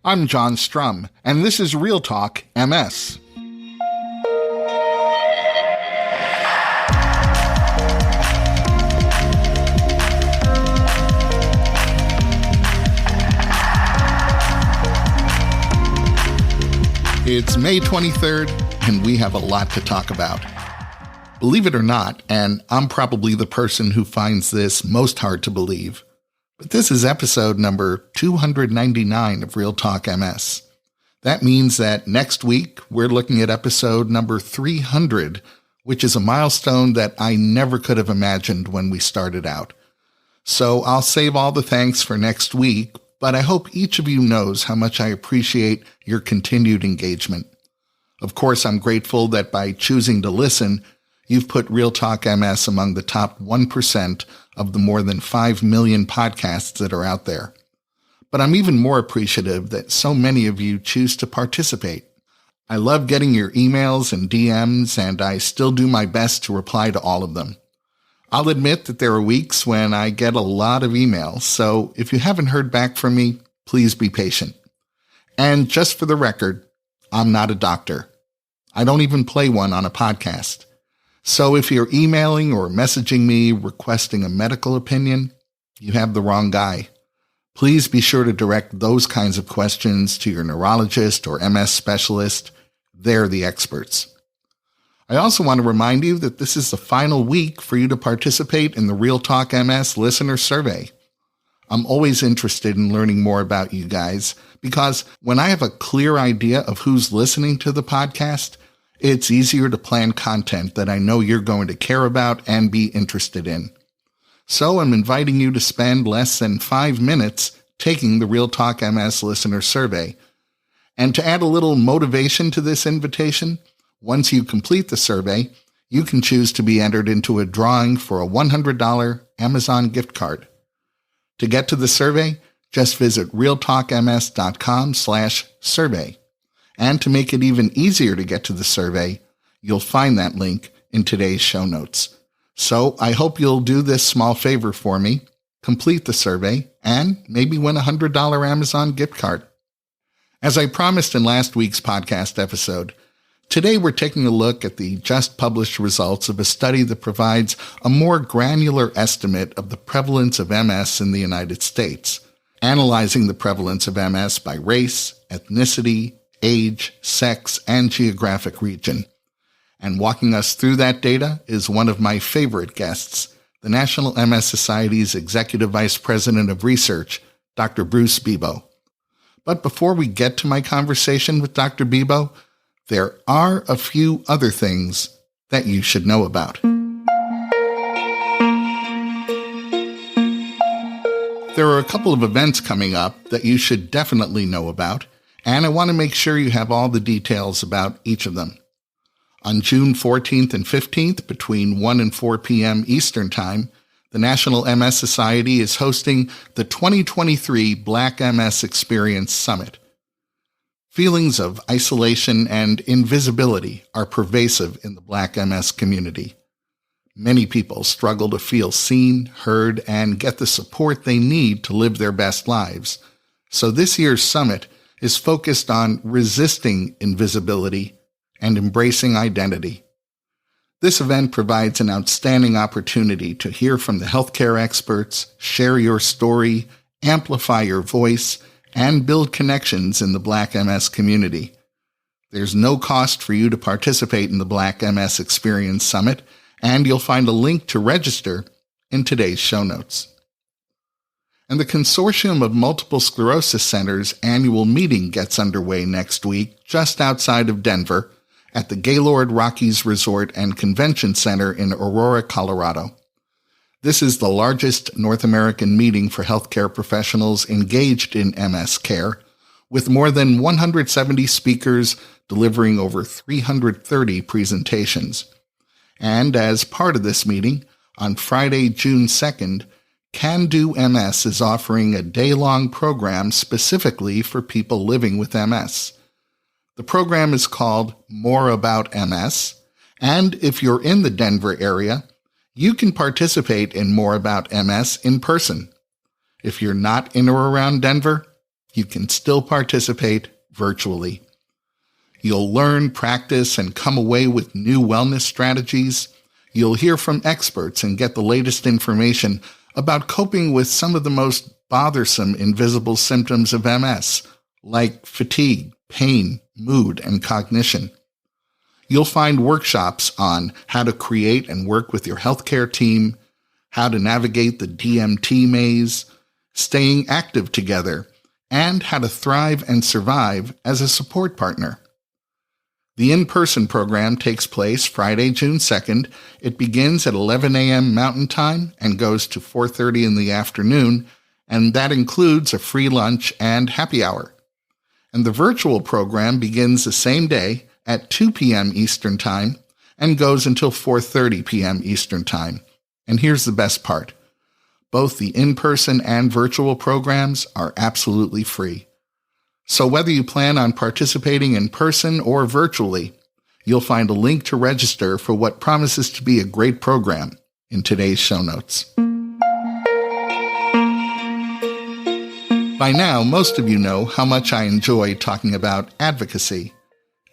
I'm John Strum, and this is Real Talk MS. It's May 23rd, and we have a lot to talk about. Believe it or not, and I'm probably the person who finds this most hard to believe, but this is episode number 299 of Real Talk MS. That means that next week we're looking at episode number 300, which is a milestone that I never could have imagined when we started out. So I'll save all the thanks for next week, but I hope each of you knows how much I appreciate your continued engagement. Of course, I'm grateful that by choosing to listen, you've put Real Talk MS among the top 1% of the more than 5 million podcasts that are out there. But I'm even more appreciative that so many of you choose to participate. I love getting your emails and DMs, and I still do my best to reply to all of them. I'll admit that there are weeks when I get a lot of emails, so if you haven't heard back from me, please be patient. And just for the record, I'm not a doctor. I don't even play one on a podcast. So if you're emailing or messaging me requesting a medical opinion, you have the wrong guy. Please be sure to direct those kinds of questions to your neurologist or MS specialist. They're the experts. I also want to remind you that this is the final week for you to participate in the Real Talk MS listener survey. I'm always interested in learning more about you guys because when I have a clear idea of who's listening to the podcast, it's easier to plan content that I know you're going to care about and be interested in. So I'm inviting you to spend less than 5 minutes taking the Real Talk MS listener survey. And to add a little motivation to this invitation, once you complete the survey, you can choose to be entered into a drawing for a $100 Amazon gift card. To get to the survey, just visit realtalkms.com/survey. And to make it even easier to get to the survey, you'll find that link in today's show notes. So I hope you'll do this small favor for me, complete the survey, and maybe win a $100 Amazon gift card. As I promised in last week's podcast episode, today we're taking a look at the just published results of a study that provides a more granular estimate of the prevalence of MS in the United States, analyzing the prevalence of MS by race, ethnicity, age, sex, and geographic region. And walking us through that data is one of my favorite guests, the National MS Society's Executive Vice President of Research, Dr. Bruce Bebo. But before we get to my conversation with Dr. Bebo, there are a few other things that you should know about. There are a couple of events coming up that you should definitely know about, and I want to make sure you have all the details about each of them. On June 14th and 15th, between 1 and 4 p.m. Eastern Time, the National MS Society is hosting the 2023 Black MS Experience Summit. Feelings of isolation and invisibility are pervasive in the Black MS community. Many people struggle to feel seen, heard, and get the support they need to live their best lives. So this year's summit is focused on resisting invisibility and embracing identity. This event provides an outstanding opportunity to hear from the healthcare experts, share your story, amplify your voice, and build connections in the Black MS community. There's no cost for you to participate in the Black MS Experience Summit, and you'll find a link to register in today's show notes. And the Consortium of Multiple Sclerosis Centers annual meeting gets underway next week just outside of Denver at the Gaylord Rockies Resort and Convention Center in Aurora, Colorado. This is the largest North American meeting for healthcare professionals engaged in MS care, with more than 170 speakers delivering over 330 presentations. And as part of this meeting, on Friday, June 2nd, Can Do MS is offering a day-long program specifically for people living with MS. The program is called More About MS, and if you're in the Denver area, you can participate in More About MS in person. If you're not in or around Denver, You can still participate virtually. You'll learn, practice, and come away with new wellness strategies. You'll hear from experts and get the latest information about coping with some of the most bothersome invisible symptoms of MS, like fatigue, pain, mood, and cognition. You'll find workshops on how to create and work with your healthcare team, how to navigate the DMT maze, staying active together, and how to thrive and survive as a support partner. The in-person program takes place Friday, June 2nd. It begins at 11 a.m. Mountain Time and goes to 4:30 in the afternoon, and that includes a free lunch and happy hour. And the virtual program begins the same day at 2 p.m. Eastern Time and goes until 4:30 p.m. Eastern Time. And here's the best part. Both the in-person and virtual programs are absolutely free. So whether you plan on participating in person or virtually, you'll find a link to register for what promises to be a great program in today's show notes. By now, most of you know how much I enjoy talking about advocacy.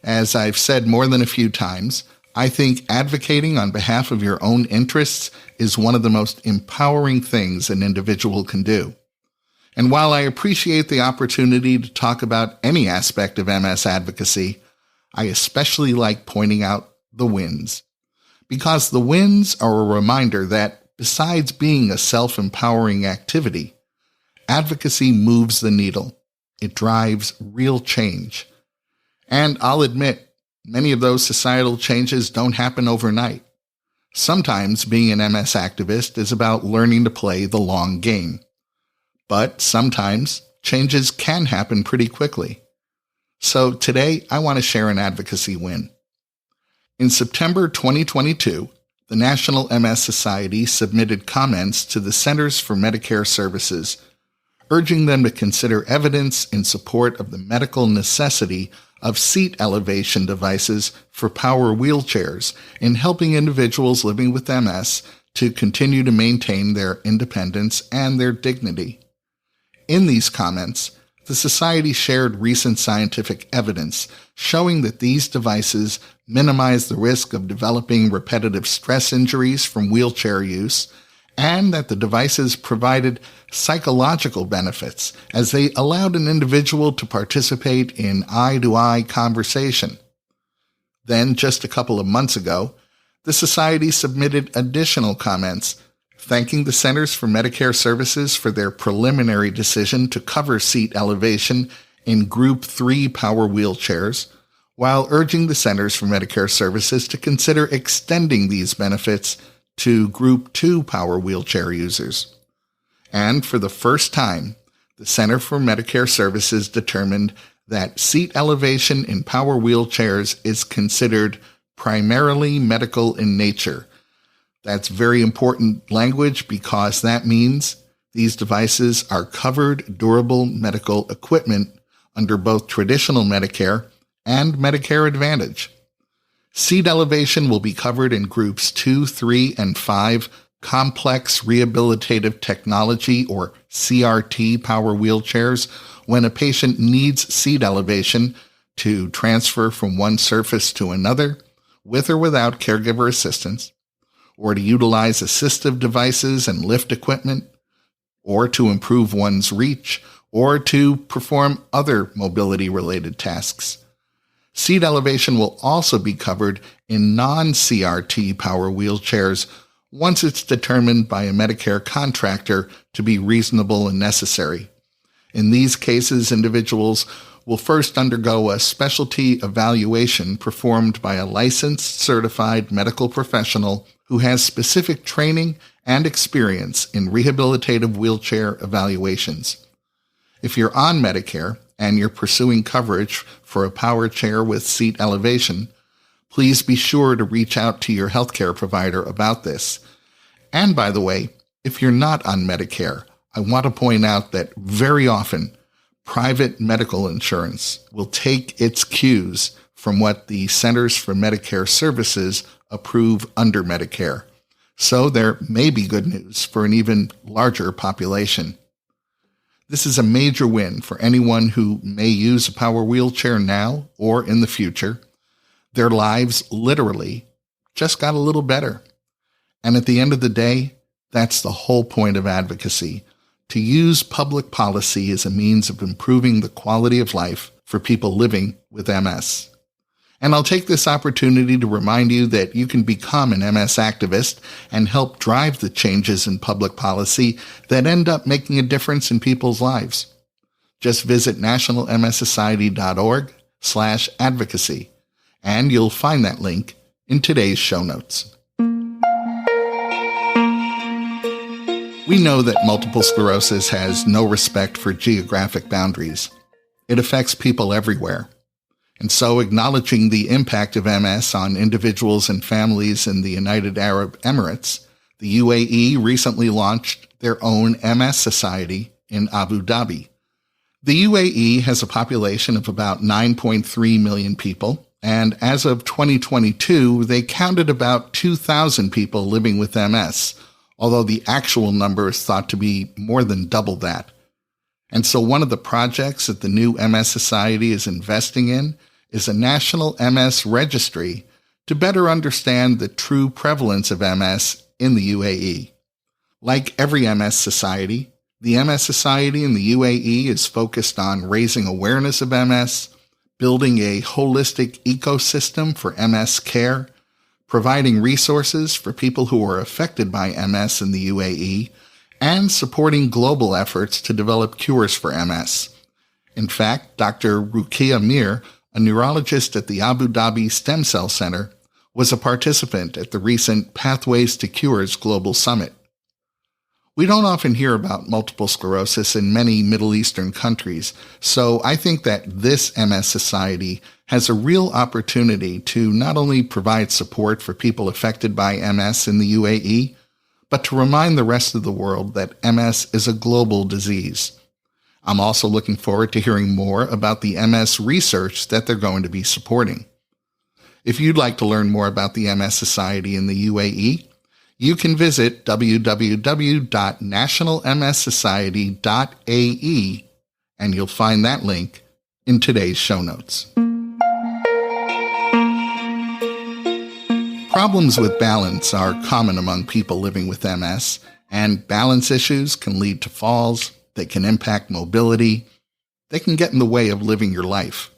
As I've said more than a few times, I think advocating on behalf of your own interests is one of the most empowering things an individual can do. And while I appreciate the opportunity to talk about any aspect of MS advocacy, I especially like pointing out the wins. Because the wins are a reminder that, besides being a self-empowering activity, advocacy moves the needle. It drives real change. And I'll admit, many of those societal changes don't happen overnight. Sometimes being an MS activist is about learning to play the long game. But sometimes changes can happen pretty quickly. So today, I want to share an advocacy win. In September 2022, the National MS Society submitted comments to the Centers for Medicare Services, urging them to consider evidence in support of the medical necessity of seat elevation devices for power wheelchairs in helping individuals living with MS to continue to maintain their independence and their dignity. In these comments, the Society shared recent scientific evidence showing that these devices minimize the risk of developing repetitive stress injuries from wheelchair use, and that the devices provided psychological benefits as they allowed an individual to participate in eye-to-eye conversation. Then, just a couple of months ago, the Society submitted additional comments thanking the Centers for Medicare Services for their preliminary decision to cover seat elevation in Group 3 power wheelchairs, while urging the Centers for Medicare Services to consider extending these benefits to Group 2 power wheelchair users. And for the first time, the Center for Medicare Services determined that seat elevation in power wheelchairs is considered primarily medical in nature. That's very important language because that means these devices are covered durable medical equipment under both traditional Medicare and Medicare Advantage. Seat elevation will be covered in Groups 2, 3, and 5 complex rehabilitative technology or CRT power wheelchairs when a patient needs seat elevation to transfer from one surface to another with or without caregiver assistance, or to utilize assistive devices and lift equipment, or to improve one's reach, or to perform other mobility-related tasks. Seat elevation will also be covered in non-CRT power wheelchairs once it's determined by a Medicare contractor to be reasonable and necessary. In these cases, individuals will first undergo a specialty evaluation performed by a licensed, certified medical professional who has specific training and experience in rehabilitative wheelchair evaluations. If you're on Medicare and you're pursuing coverage for a power chair with seat elevation, please be sure to reach out to your healthcare provider about this. And by the way, if you're not on Medicare, I want to point out that very often, private medical insurance will take its cues from what the Centers for Medicare Services approve under Medicare. So there may be good news for an even larger population. This is a major win for anyone who may use a power wheelchair now or in the future. Their lives literally just got a little better. And at the end of the day, that's the whole point of advocacy, to use public policy as a means of improving the quality of life for people living with MS. And I'll take this opportunity to remind you that you can become an MS activist and help drive the changes in public policy that end up making a difference in people's lives. Just visit nationalmssociety.org/advocacy, and you'll find that link in today's show notes. We know that multiple sclerosis has no respect for geographic boundaries. It affects people everywhere. And so acknowledging the impact of MS on individuals and families in the United Arab Emirates, the UAE recently launched their own MS Society in Abu Dhabi. The UAE has a population of about 9.3 million people, and as of 2022, they counted about 2,000 people living with MS, although the actual number is thought to be more than double that. And so one of the projects that the new MS Society is investing in is a national MS registry to better understand the true prevalence of MS in the UAE. Like every MS society, the MS Society in the UAE is focused on raising awareness of MS, building a holistic ecosystem for MS care, providing resources for people who are affected by MS in the UAE, and supporting global efforts to develop cures for MS. In fact, Dr. Rukia Mir, a neurologist at the Abu Dhabi Stem Cell Center, was a participant at the recent Pathways to Cures Global Summit. We don't often hear about multiple sclerosis in many Middle Eastern countries, so I think that this MS Society has a real opportunity to not only provide support for people affected by MS in the UAE, but to remind the rest of the world that MS is a global disease. I'm also looking forward to hearing more about the MS research that they're going to be supporting. If you'd like to learn more about the MS Society in the UAE, you can visit www.nationalmssociety.ae, and you'll find that link in today's show notes. Problems with balance are common among people living with MS, and balance issues can lead to falls. They can impact mobility. They can get in the way of living your life.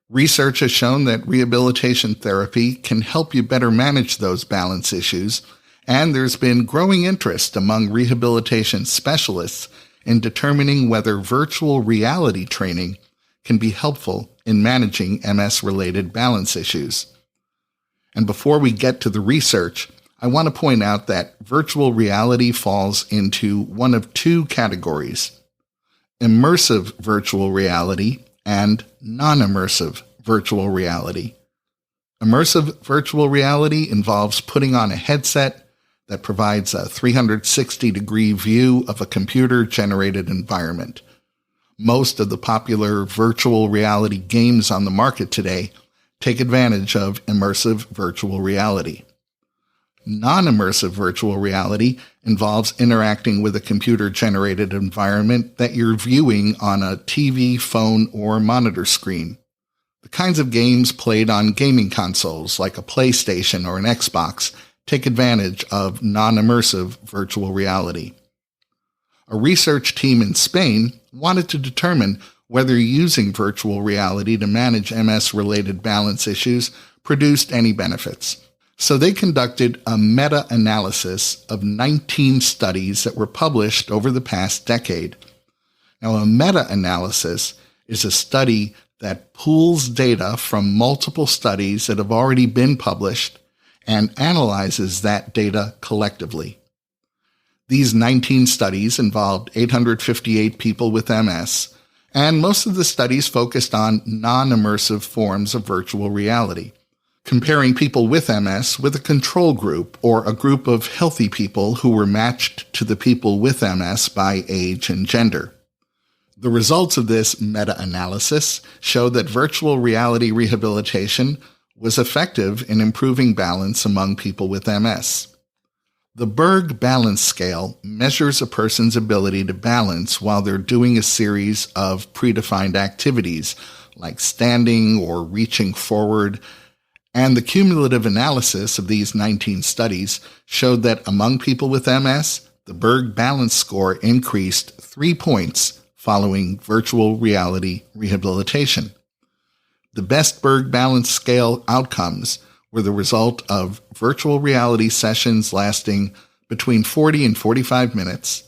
Research has shown that rehabilitation therapy can help you better manage those balance issues, and there's been growing interest among rehabilitation specialists in determining whether virtual reality training can be helpful in managing MS-related balance issues. And before we get to the research, I want to point out that virtual reality falls into one of two categories: immersive virtual reality and non-immersive virtual reality. Immersive virtual reality involves putting on a headset that provides a 360-degree view of a computer-generated environment. Most of the popular virtual reality games on the market today take advantage of immersive virtual reality. Non-immersive virtual reality involves interacting with a computer-generated environment that you're viewing on a TV, phone, or monitor screen. The kinds of games played on gaming consoles like a PlayStation or an Xbox take advantage of non-immersive virtual reality. A research team in Spain wanted to determine whether using virtual reality to manage MS-related balance issues produced any benefits. So they conducted a meta-analysis of 19 studies that were published over the past decade. Now, a meta-analysis is a study that pools data from multiple studies that have already been published and analyzes that data collectively. These 19 studies involved 858 people with MS, and most of the studies focused on non-immersive forms of virtual reality, comparing people with MS with a control group or a group of healthy people who were matched to the people with MS by age and gender. The results of this meta-analysis show that virtual reality rehabilitation was effective in improving balance among people with MS. The Berg Balance Scale measures a person's ability to balance while they're doing a series of predefined activities, like standing or reaching forward, and the cumulative analysis of these 19 studies showed that among people with MS, the Berg Balance Score increased 3 points following virtual reality rehabilitation. The best Berg Balance Scale outcomes were the result of virtual reality sessions lasting between 40 and 45 minutes,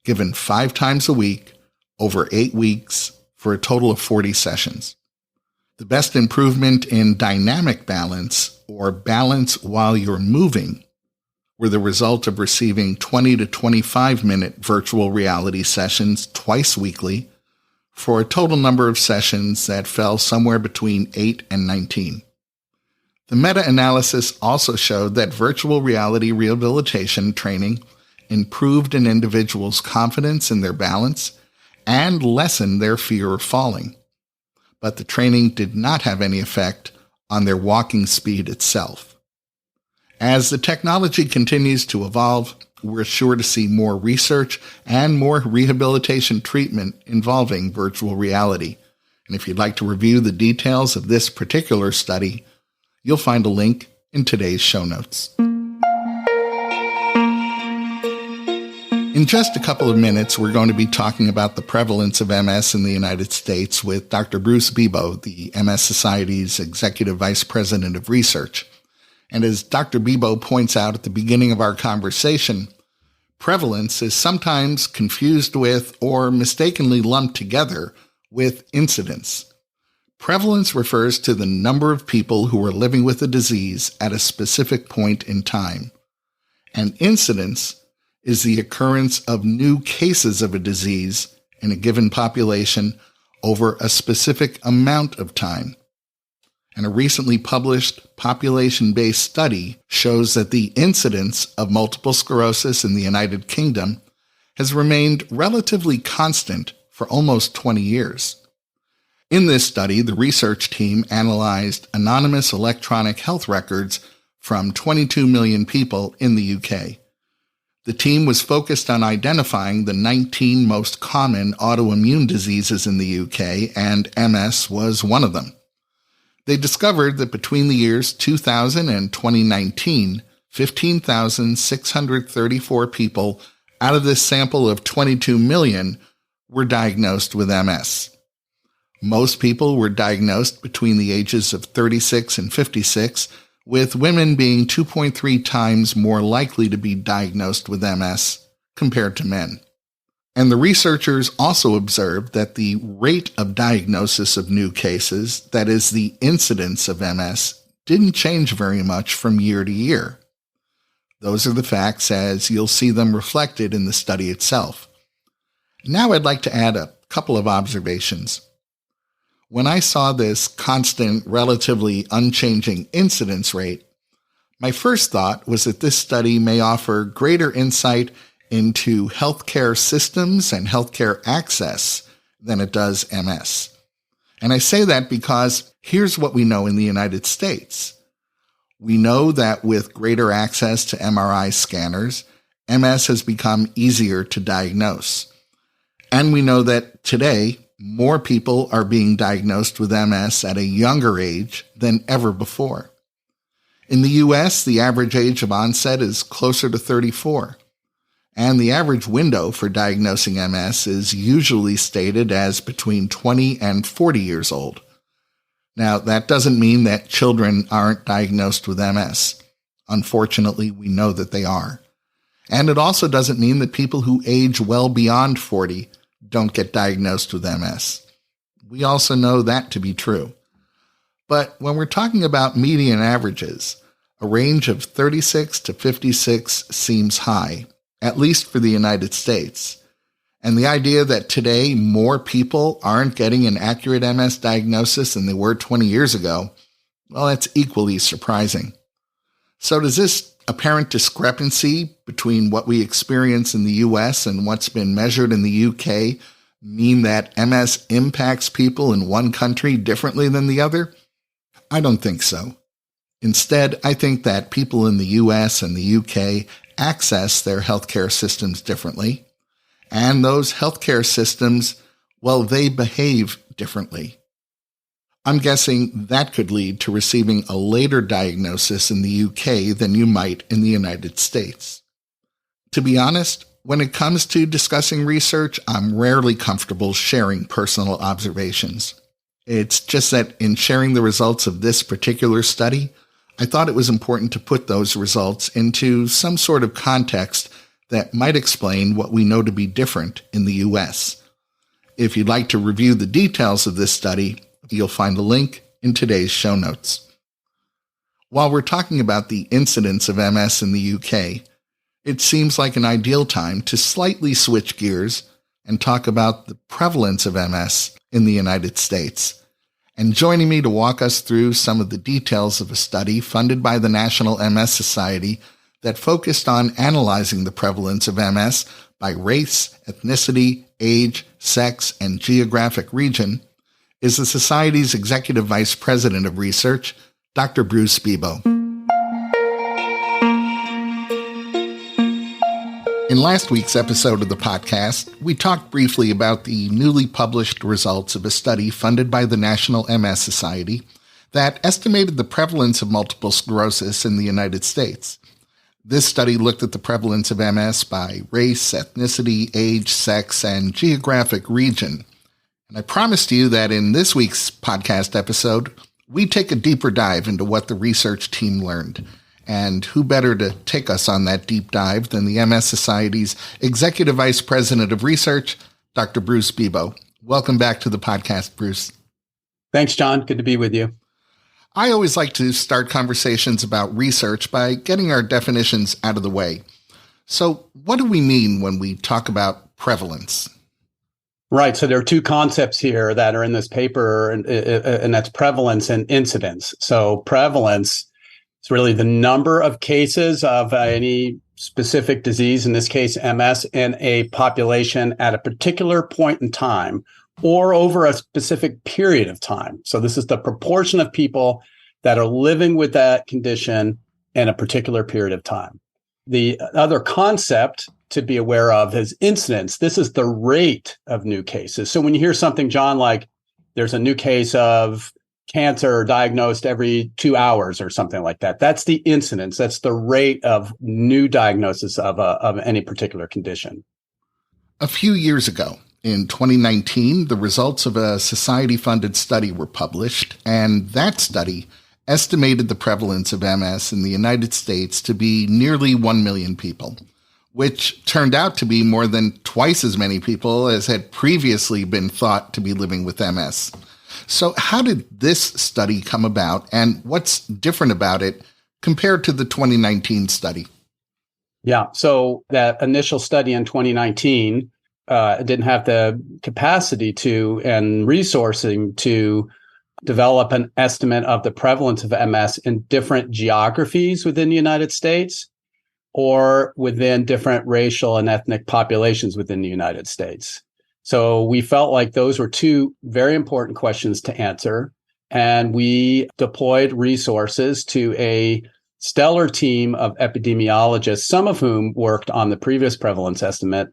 given 5 times a week over 8 weeks for a total of 40 sessions. The best improvement in dynamic balance, or balance while you're moving, were the result of receiving 20 to 25-minute virtual reality sessions twice weekly for a total number of sessions that fell somewhere between 8 and 19. The meta-analysis also showed that virtual reality rehabilitation training improved an individual's confidence in their balance and lessened their fear of falling, but the training did not have any effect on their walking speed itself. As the technology continues to evolve, we're sure to see more research and more rehabilitation treatment involving virtual reality. And if you'd like to review the details of this particular study, you'll find a link in today's show notes. In just a couple of minutes, we're going to be talking about the prevalence of MS in the United States with Dr. Bruce Bebo, the MS Society's Executive Vice President of Research. And as Dr. Bebo points out at the beginning of our conversation, prevalence is sometimes confused with or mistakenly lumped together with incidence. Prevalence refers to the number of people who are living with a disease at a specific point in time. And incidence is the occurrence of new cases of a disease in a given population over a specific amount of time. And a recently published population-based study shows that the incidence of multiple sclerosis in the United Kingdom has remained relatively constant for almost 20 years. In this study, the research team analyzed anonymous electronic health records from 22 million people in the UK. The team was focused on identifying the 19 most common autoimmune diseases in the UK, and MS was one of them. They discovered that between the years 2000 and 2019, 15,634 people out of this sample of 22 million were diagnosed with MS. Most people were diagnosed between the ages of 36 and 56, with women being 2.3 times more likely to be diagnosed with MS compared to men. And the researchers also observed that the rate of diagnosis of new cases, that is, the incidence of MS, didn't change very much from year to year. Those are the facts as you'll see them reflected in the study itself. Now I'd like to add a couple of observations. When I saw this constant, relatively unchanging incidence rate, my first thought was that this study may offer greater insight into healthcare systems and healthcare access than it does MS. And I say that because here's what we know in the United States. We know that with greater access to MRI scanners, MS has become easier to diagnose. And we know that today, more people are being diagnosed with MS at a younger age than ever before. In the U.S., the average age of onset is closer to 34, and the average window for diagnosing MS is usually stated as between 20 and 40 years old. Now, that doesn't mean that children aren't diagnosed with MS. Unfortunately, we know that they are. And it also doesn't mean that people who age well beyond 40 don't get diagnosed with MS. We also know that to be true. But when we're talking about median averages, a range of 36 to 56 seems high, at least for the United States. And the idea that today more people aren't getting an accurate MS diagnosis than they were 20 years ago, well, that's equally surprising. So does this apparent discrepancy between what we experience in the US and what's been measured in the UK mean that MS impacts people in one country differently than the other? I don't think so. Instead, I think that people in the US and the UK access their healthcare systems differently, and those healthcare systems, well, they behave differently. I'm guessing that could lead to receiving a later diagnosis in the UK than you might in the United States. To be honest, when it comes to discussing research, I'm rarely comfortable sharing personal observations. It's just that in sharing the results of this particular study, I thought it was important to put those results into some sort of context that might explain what we know to be different in the US. If you'd like to review the details of this study, you'll find a link in today's show notes. While we're talking about the incidence of MS in the UK, it seems like an ideal time to slightly switch gears and talk about the prevalence of MS in the United States. And joining me to walk us through some of the details of a study funded by the National MS Society that focused on analyzing the prevalence of MS by race, ethnicity, age, sex, and geographic region is the Society's Executive Vice President of Research, Dr. Bruce Bebo. In last week's episode of the podcast, we talked briefly about the newly published results of a study funded by the National MS Society that estimated the prevalence of multiple sclerosis in the United States. This study looked at the prevalence of MS by race, ethnicity, age, sex, and geographic region. And I promised you that in this week's podcast episode, we take a deeper dive into what the research team learned. And who better to take us on that deep dive than the MS Society's Executive Vice President of Research, Dr. Bruce Bebo. Welcome back to the podcast, Bruce. Thanks, John. Good to be with you. I always like to start conversations about research by getting our definitions out of the way. So what do we mean when we talk about prevalence? Right. So there are two concepts here that are in this paper, and that's prevalence and incidence. So prevalence is really the number of cases of any specific disease, in this case, MS, in a population at a particular point in time or over a specific period of time. So this is the proportion of people that are living with that condition in a particular period of time. The other concept to be aware of is incidence. This is the rate of new cases. So when you hear something, John, like there's a new case of cancer diagnosed every 2 hours or something like that, that's the incidence. That's the rate of new diagnosis of any particular condition. A few years ago, in 2019, the results of a society-funded study were published, and that study estimated the prevalence of MS in the United States to be nearly 1 million people, which turned out to be more than twice as many people as had previously been thought to be living with MS. So how did this study come about, and what's different about it compared to the 2019 study? Yeah, so that initial study in 2019 didn't have the capacity to and resourcing to develop an estimate of the prevalence of MS in different geographies within the United States or within different racial and ethnic populations within the United States. So we felt like those were two very important questions to answer, and we deployed resources to a stellar team of epidemiologists, some of whom worked on the previous prevalence estimate,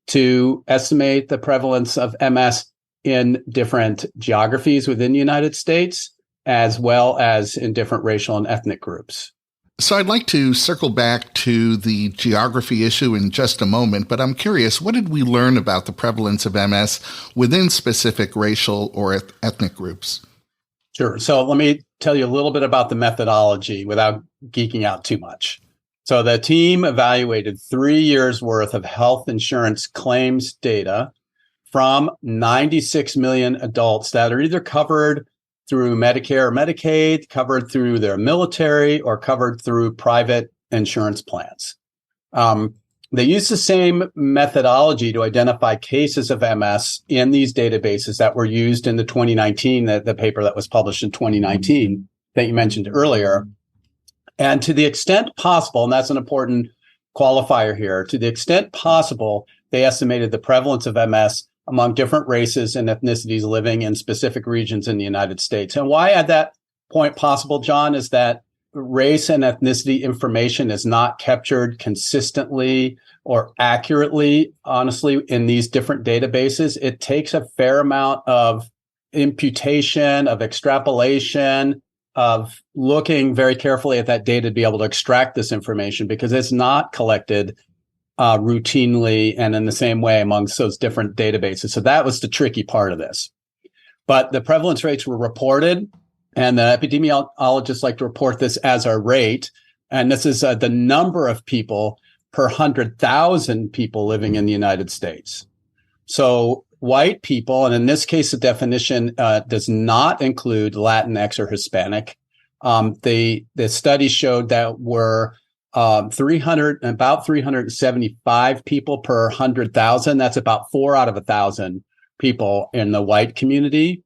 to estimate the prevalence of MS in different geographies within the United States, as well as in different racial and ethnic groups. So I'd like to circle back to the geography issue in just a moment, but I'm curious, what did we learn about the prevalence of MS within specific racial or ethnic groups? Sure. So let me tell you a little bit about the methodology without geeking out too much. So the team evaluated 3 years worth of health insurance claims data from 96 million adults that are either covered through Medicare or Medicaid, covered through their military, or covered through private insurance plans. They used the same methodology to identify cases of MS in these databases that were used in the 2019, the paper that was published in 2019 that you mentioned earlier. And to the extent possible, and that's an important qualifier here, to the extent possible, they estimated the prevalence of MS among different races and ethnicities living in specific regions in the United States. And why at that point possible, John, is that race and ethnicity information is not captured consistently or accurately, honestly, in these different databases, it takes a fair amount of imputation, of extrapolation, of looking very carefully at that data to be able to extract this information because it's not collected routinely and in the same way amongst those different databases. So that was the tricky part of this. But the prevalence rates were reported, and the epidemiologists like to report this as a rate. And this is the number of people per 100,000 people living in the United States. So white people, and in this case, the definition does not include Latinx or Hispanic. The study showed that were about 375 people per 100,000. That's about 4 out of 1,000 people in the white community.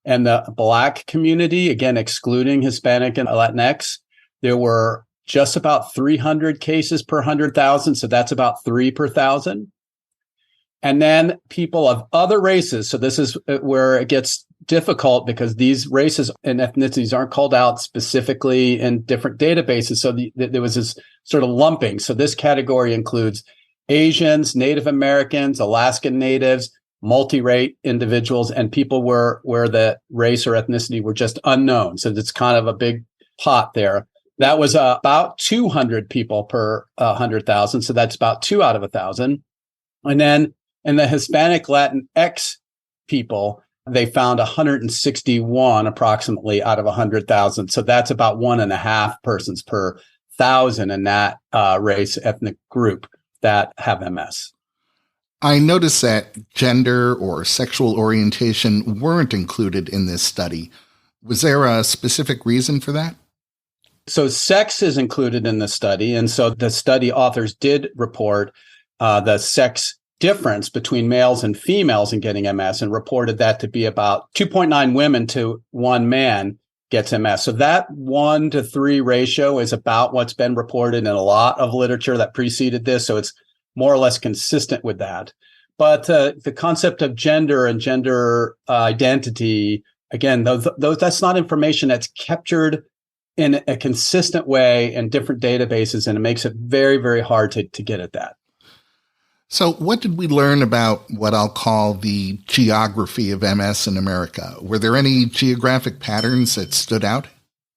And the Black community, again, excluding Hispanic and Latinx, there were just about 300 cases per 100,000. So that's about 3 per 1,000. And then people of other races. So this is where it gets difficult because these races and ethnicities aren't called out specifically in different databases. So there was this sort of lumping. So this category includes Asians, Native Americans, Alaskan Natives, multi-rate individuals, and people where the race or ethnicity were just unknown. So it's kind of a big pot there. That was about 200 people per 100,000. So that's about 2 out of 1,000. And then in the Hispanic Latinx people, they found 161 approximately out of 100,000. So that's about 1.5 persons per 1,000 in that race ethnic group that have MS. I noticed that gender or sexual orientation weren't included in this study. Was there a specific reason for that? So sex is included in the study. And so the study authors did report the sex difference between males and females in getting MS and reported that to be about 2.9 women to 1 man gets MS. So that 1 to 3 ratio is about what's been reported in a lot of literature that preceded this. So it's more or less consistent with that. But the concept of gender and gender identity, again, that's not information that's captured in a consistent way in different databases, and it makes it very, very hard to get at that. So what did we learn about what I'll call the geography of MS in America? Were there any geographic patterns that stood out?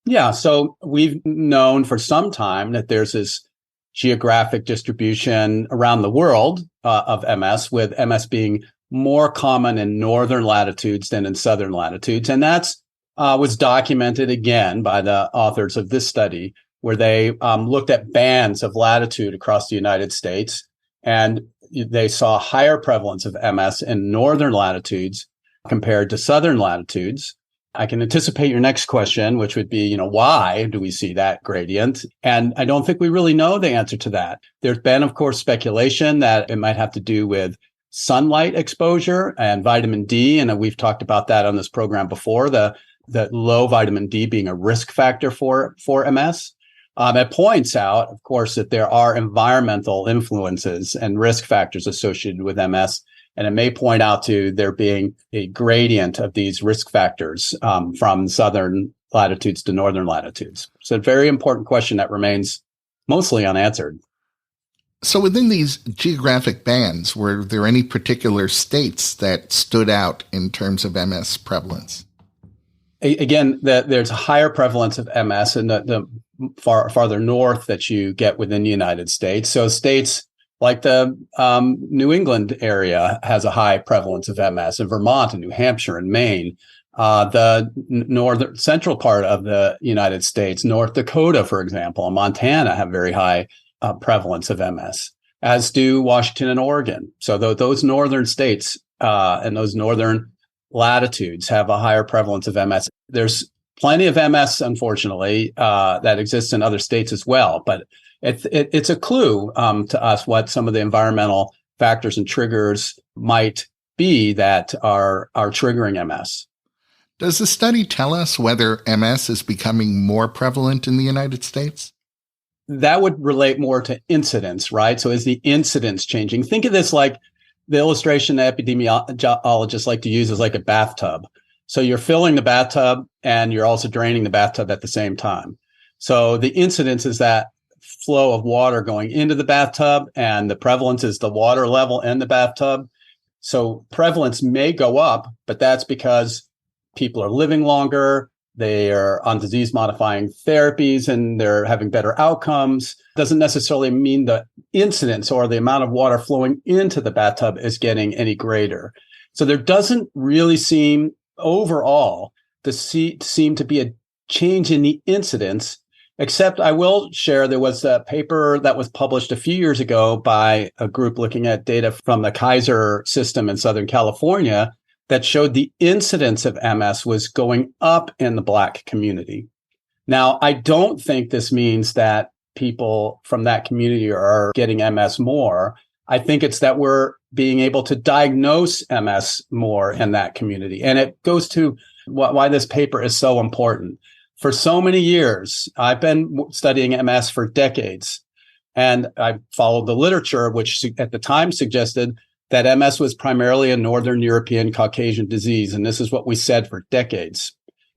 Yeah, so we've known for some time that there's this geographic distribution around the world of MS, with MS being more common in northern latitudes than in southern latitudes. And that's was documented again by the authors of this study, where they looked at bands of latitude across the United States, and they saw higher prevalence of MS in northern latitudes compared to southern latitudes. I can anticipate your next question, which would be, why do we see that gradient? And I don't think we really know the answer to that. There's been, of course, speculation that it might have to do with sunlight exposure and vitamin D. And we've talked about that on this program before, the low vitamin D being a risk factor for MS. It points out, of course, that there are environmental influences and risk factors associated with MS. And it may point out to there being a gradient of these risk factors from southern latitudes to northern latitudes. So a very important question that remains mostly unanswered. So within these geographic bands, were there any particular states that stood out in terms of MS prevalence? Again, there's a higher prevalence of MS in the farther north that you get within the United States. So states like the New England area has a high prevalence of MS, in Vermont and New Hampshire and Maine. The northern central part of the United States, North Dakota, for example, and Montana have very high prevalence of MS, as do Washington and Oregon. So those northern states and those northern latitudes have a higher prevalence of MS. There's plenty of MS, unfortunately, that exists in other states as well, but it's a clue to us what some of the environmental factors and triggers might be that are triggering MS. Does the study tell us whether MS is becoming more prevalent in the United States? That would relate more to incidence, right? So is the incidence changing? Think of this like the illustration that epidemiologists like to use is like a bathtub. So you're filling the bathtub and you're also draining the bathtub at the same time. So the incidence is that flow of water going into the bathtub, and the prevalence is the water level in the bathtub. So prevalence may go up, but that's because people are living longer, they are on disease modifying therapies, and they're having better outcomes. Doesn't necessarily mean the incidence or the amount of water flowing into the bathtub is getting any greater. So there doesn't really seem overall to seem to be a change in the incidence, except I will share there was a paper that was published a few years ago by a group looking at data from the Kaiser system in Southern California that showed the incidence of MS was going up in the Black community. Now, I don't think this means that people from that community are getting MS more. I think it's that we're being able to diagnose MS more in that community. And it goes to why this paper is so important. For so many years, I've been studying MS for decades, and I followed the literature, which at the time suggested that MS was primarily a Northern European Caucasian disease. And this is what we said for decades.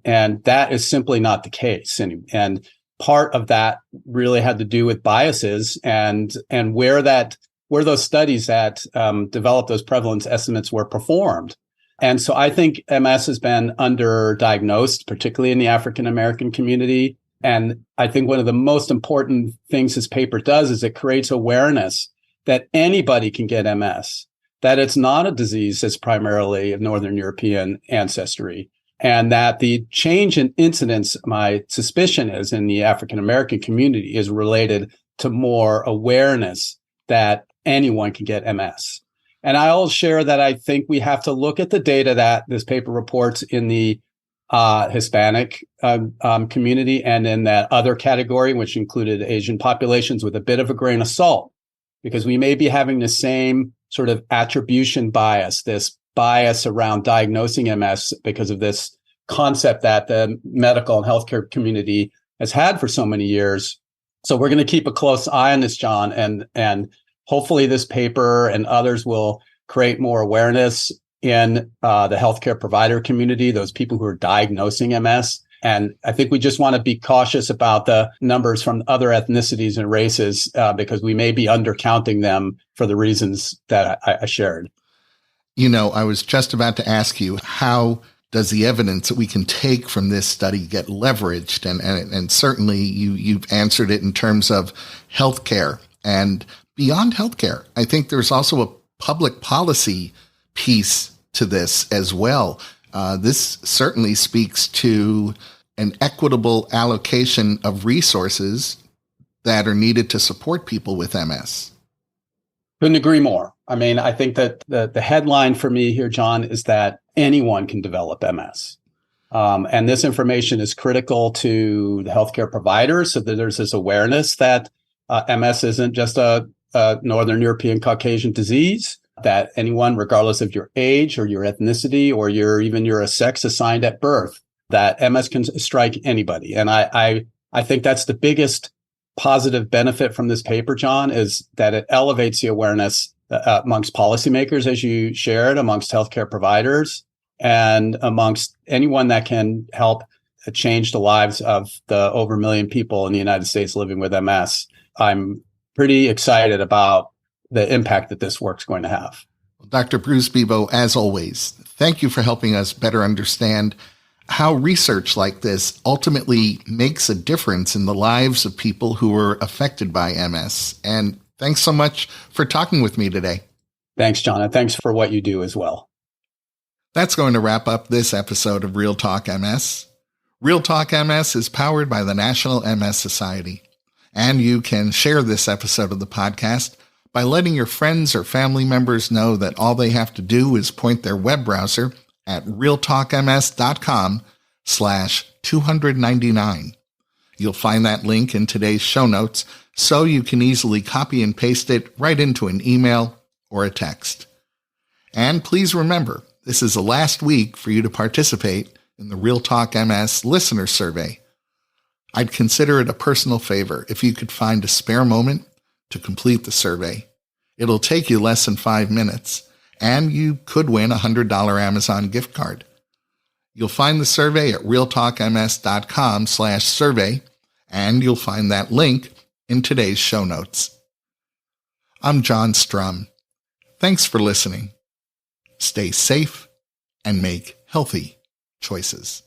And that is simply not the case. And part of that really had to do with biases and where those studies that developed those prevalence estimates were performed. And so I think MS has been underdiagnosed, particularly in the African American community. And I think one of the most important things this paper does is it creates awareness that anybody can get MS, that it's not a disease that's primarily of Northern European ancestry, and that the change in incidence, my suspicion is, in the African American community is related to more awareness that anyone can get MS. And I'll share that I think we have to look at the data that this paper reports in the Hispanic community and in that other category, which included Asian populations, with a bit of a grain of salt, because we may be having the same sort of attribution bias, this bias around diagnosing MS because of this concept that the medical and healthcare community has had for so many years. So we're going to keep a close eye on this, John, and hopefully this paper and others will create more awareness in the healthcare provider community, those people who are diagnosing MS. And I think we just want to be cautious about the numbers from other ethnicities and races because we may be undercounting them for the reasons that I shared. You know, I was just about to ask you, how does the evidence that we can take from this study get leveraged? And certainly you've answered it in terms of healthcare and beyond healthcare. I think there's also a public policy piece to this as well. This certainly speaks to an equitable allocation of resources that are needed to support people with MS. Couldn't agree more. I mean, I think that the headline for me here, John, is that anyone can develop MS. And this information is critical to the healthcare providers so that there's this awareness that MS isn't just a Northern European Caucasian disease, that anyone, regardless of your age or your ethnicity or your sex assigned at birth, that MS can strike anybody. And I think that's the biggest positive benefit from this paper, John, is that it elevates the awareness amongst policymakers, as you shared, amongst healthcare providers, and amongst anyone that can help change the lives of the over 1 million people in the United States living with MS. I'm pretty excited about the impact that this work's going to have. Dr. Bruce Bebo, as always, thank you for helping us better understand how research like this ultimately makes a difference in the lives of people who are affected by MS. And thanks so much for talking with me today. Thanks, John, and thanks for what you do as well. That's going to wrap up this episode of Real Talk MS. Real Talk MS is powered by the National MS Society. And you can share this episode of the podcast by letting your friends or family members know that all they have to do is point their web browser at realtalkms.com/299. You'll find that link in today's show notes, so you can easily copy and paste it right into an email or a text. And please remember, this is the last week for you to participate in the Real Talk MS listener survey. I'd consider it a personal favor if you could find a spare moment to complete the survey. It'll take you less than 5 minutes, and you could win a $100 Amazon gift card. You'll find the survey at realtalkms.com/survey, and you'll find that link in today's show notes. I'm John Strum. Thanks for listening. Stay safe and make healthy choices.